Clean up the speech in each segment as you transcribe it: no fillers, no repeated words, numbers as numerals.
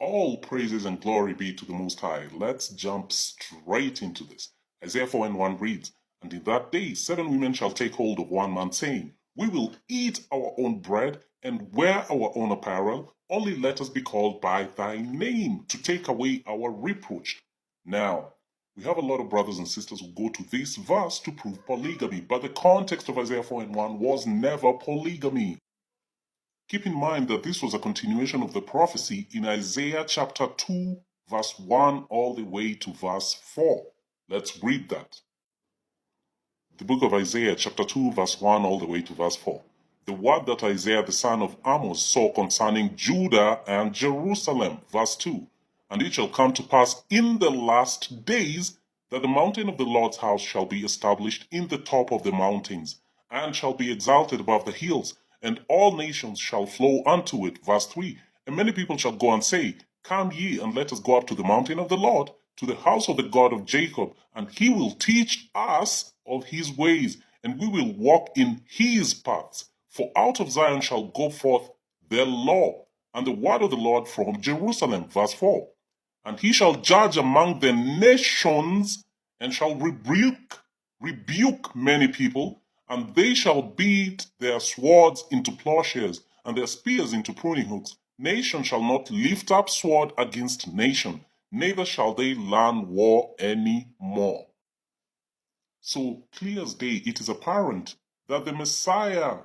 All praises and glory be to the Most High. Let's jump straight into this. Isaiah 4:1 reads, "And in that day 7 women shall take hold of one man, saying, We will eat our own bread and wear our own apparel. Only let us be called by thy name to take away our reproach." Now, we have a lot of brothers and sisters who go to this verse to prove polygamy, but the context of Isaiah 4:1 was never polygamy. Keep in mind that this was a continuation of the prophecy in Isaiah chapter 2, verse 1 all the way to verse 4. Let's read that. The book of Isaiah chapter 2, verse 1 all the way to verse 4. The word that Isaiah the son of Amos saw concerning Judah and Jerusalem, verse 2. And it shall come to pass in the last days that the mountain of the Lord's house shall be established in the top of the mountains, and shall be exalted above the hills, and all nations shall flow unto it. Verse 3. And many people shall go and say, Come ye, and let us go up to the mountain of the Lord, to the house of the God of Jacob, and he will teach us of his ways, and we will walk in his paths. For out of Zion shall go forth the law, and the word of the Lord from Jerusalem. Verse 4. And he shall judge among the nations, and shall rebuke many people, and they shall beat their swords into plowshares, and their spears into pruning hooks. Nation shall not lift up sword against nation, neither shall they learn war any more. So clear as day, it is apparent that the Messiah,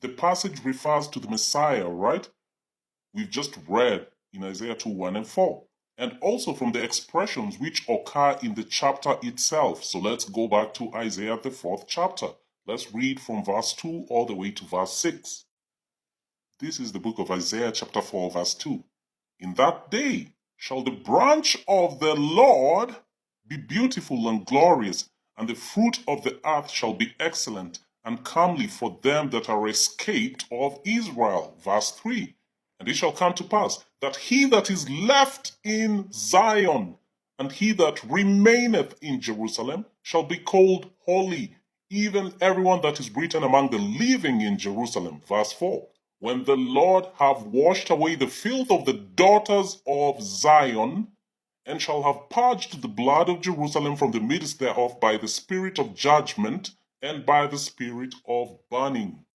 the passage refers to the Messiah, right? We've just read in Isaiah 2, 1 and 4. And also from the expressions which occur in the chapter itself. So let's go back to Isaiah, the 4th chapter. Let's read from verse 2 all the way to verse 6. This is the book of Isaiah chapter 4, verse 2. In that day shall the branch of the Lord be beautiful and glorious, and the fruit of the earth shall be excellent and comely for them that are escaped of Israel. Verse 3. And it shall come to pass that he that is left in Zion and he that remaineth in Jerusalem shall be called holy, even everyone that is written among the living in Jerusalem. Verse 4. When the Lord have washed away the filth of the daughters of Zion, and shall have purged the blood of Jerusalem from the midst thereof by the spirit of judgment and by the spirit of burning.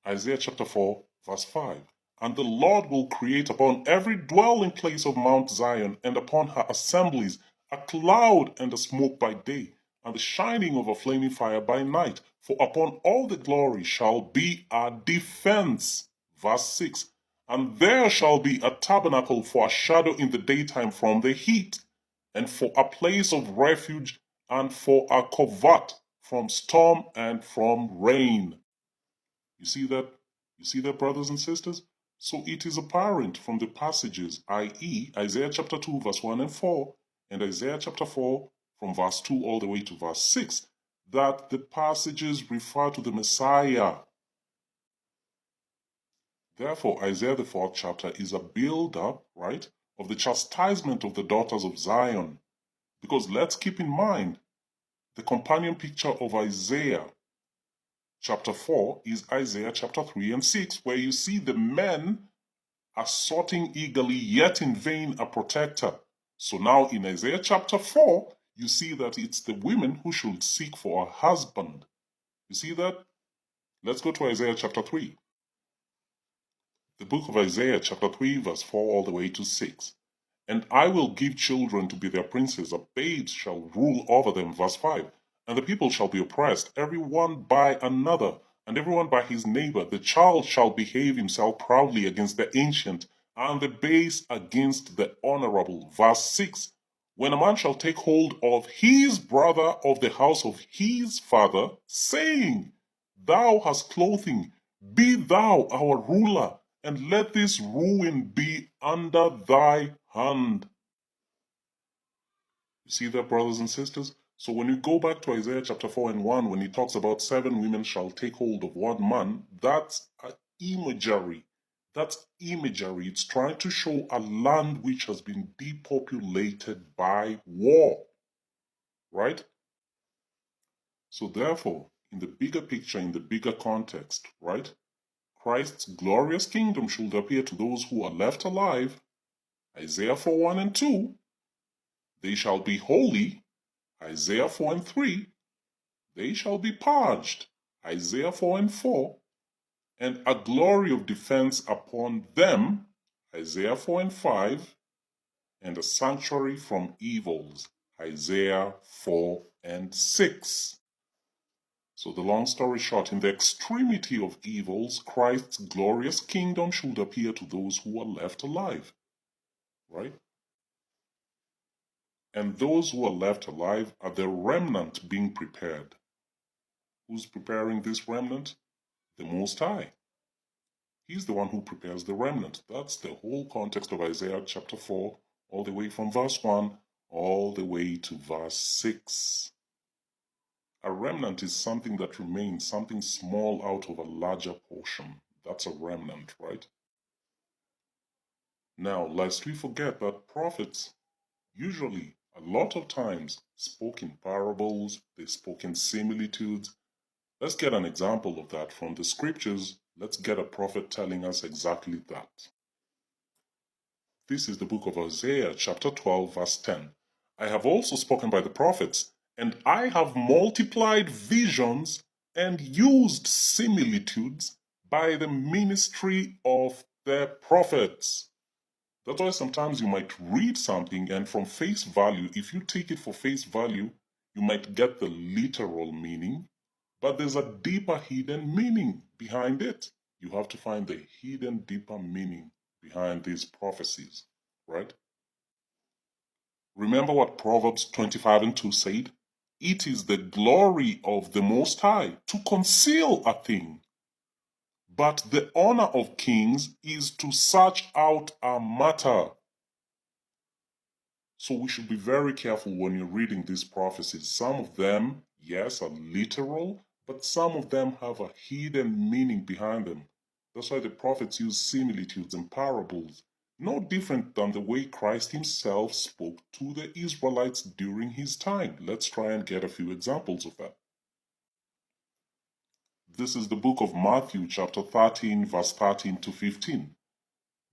Isaiah chapter 4, verse 5. And the Lord will create upon every dwelling place of Mount Zion and upon her assemblies a cloud and a smoke by day, and the shining of a flaming fire by night. For upon all the glory shall be a defense. Verse 6. And there shall be a tabernacle for a shadow in the daytime from the heat, and for a place of refuge, and for a covert from storm and from rain. You see that? You see that, brothers and sisters? So it is apparent from the passages, i.e., Isaiah chapter 2, verse 1 and 4, and Isaiah chapter 4, from verse 2 all the way to verse 6, that the passages refer to the Messiah. Therefore, Isaiah the 4th chapter is a build-up, right, of the chastisement of the daughters of Zion. Because let's keep in mind, the companion picture of Isaiah chapter 4 is Isaiah chapter 3 and 6, where you see the men are soughting eagerly, yet in vain, a protector. So now in Isaiah chapter 4, you see that it's the women who should seek for a husband. You see that? Let's go to Isaiah chapter 3. The book of Isaiah chapter 3, verse 4 all the way to 6. And I will give children to be their princes, babes shall rule over them. Verse 5. And the people shall be oppressed, every one by another, and everyone by his neighbor. The child shall behave himself proudly against the ancient, and the base against the honorable. Verse 6. When a man shall take hold of his brother of the house of his father, saying, Thou hast clothing, be thou our ruler, and let this ruin be under thy hand. You see that, brothers and sisters? So when you go back to Isaiah chapter 4 and 1, when he talks about 7 women shall take hold of one man, that's an imagery. That's imagery. It's trying to show a land which has been depopulated by war. Right? So therefore, in the bigger picture, in the bigger context, right? Christ's glorious kingdom should appear to those who are left alive. Isaiah 4:1 and 2. They shall be holy. Isaiah 4 and 3. They shall be purged. Isaiah 4 and 4. And a glory of defense upon them. Isaiah 4 and 5. And a sanctuary from evils. Isaiah 4 and 6. So the long story short, in the extremity of evils, Christ's glorious kingdom should appear to those who are left alive. Right? And those who are left alive are the remnant being prepared. Who's preparing this remnant? The Most High. He's the one who prepares the remnant. That's the whole context of Isaiah chapter 4, all the way from verse 1, all the way to verse 6. A remnant is something that remains, something small out of a larger portion. That's a remnant, right? Now, lest we forget that prophets usually, a lot of times, spoke in parables, they spoke in similitudes. Let's get an example of that from the scriptures. Let's get a prophet telling us exactly that. This is the book of Isaiah, chapter 12, verse 10. I have also spoken by the prophets, and I have multiplied visions and used similitudes by the ministry of the prophets. That's why sometimes you might read something and from face value, if you take it for face value, you might get the literal meaning, but there's a deeper hidden meaning behind it. You have to find the hidden deeper meaning behind these prophecies, right? Remember what Proverbs 25 and 2 said? It is the glory of the Most High to conceal a thing, but the honor of kings is to search out a matter. So we should be very careful when you're reading these prophecies. Some of them, yes, are literal, but some of them have a hidden meaning behind them. That's why the prophets use similitudes and parables, no different than the way Christ himself spoke to the Israelites during his time. Let's try and get a few examples of that. This is the book of Matthew, chapter 13, verse 13 to 15.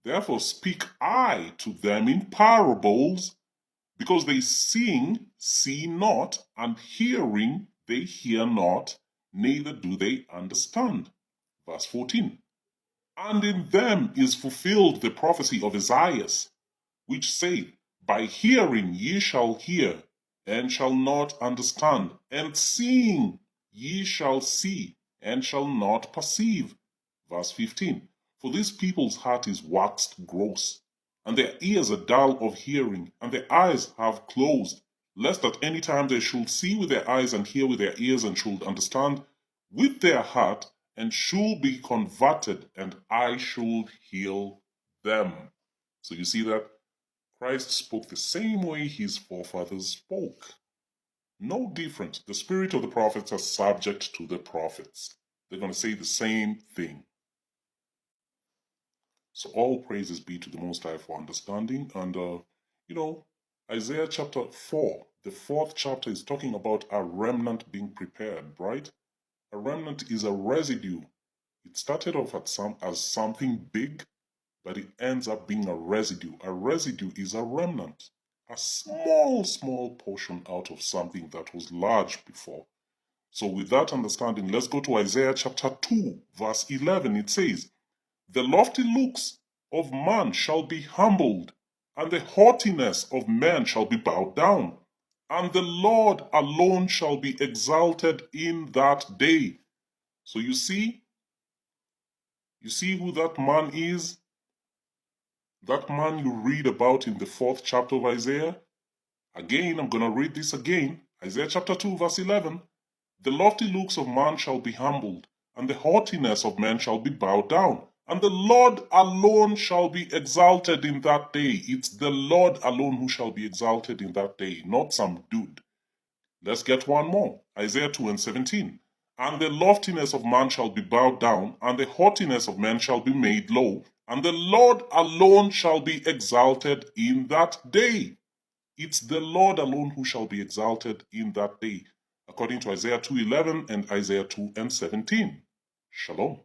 Therefore speak I to them in parables, because they seeing see not, and hearing they hear not, neither do they understand. Verse 14. And in them is fulfilled the prophecy of Esaias, which saith, By hearing ye shall hear, and shall not understand, and seeing ye shall see, and shall not perceive. Verse 15. For this people's heart is waxed gross, and their ears are dull of hearing, and their eyes have closed, lest at any time they should see with their eyes and hear with their ears and should understand with their heart and should be converted, and I should heal them. So you see that Christ spoke the same way his forefathers spoke. No different. The spirit of the prophets are subject to the prophets. They're going to say the same thing. So all praises be to the Most High for understanding. And, Isaiah chapter 4, the 4th chapter is talking about a remnant being prepared, right? A remnant is a residue. It started off as something big, but it ends up being a residue. A residue is a remnant, a small portion out of something that was large before. So with that understanding, let's go to Isaiah chapter 2, verse 11. It says, The lofty looks of man shall be humbled, and the haughtiness of man shall be bowed down, and the Lord alone shall be exalted in that day. So you see who that man is? That man you read about in the 4th chapter of Isaiah? Again, I'm going to read this again. Isaiah chapter 2, verse 11. The lofty looks of man shall be humbled, and the haughtiness of man shall be bowed down, and the Lord alone shall be exalted in that day. It's the Lord alone who shall be exalted in that day, not some dude. Let's get one more. Isaiah 2 and 17. And the loftiness of man shall be bowed down, and the haughtiness of man shall be made low, and the Lord alone shall be exalted in that day. It's the Lord alone who shall be exalted in that day, according to Isaiah 2:11 and Isaiah 2 and 17. Shalom.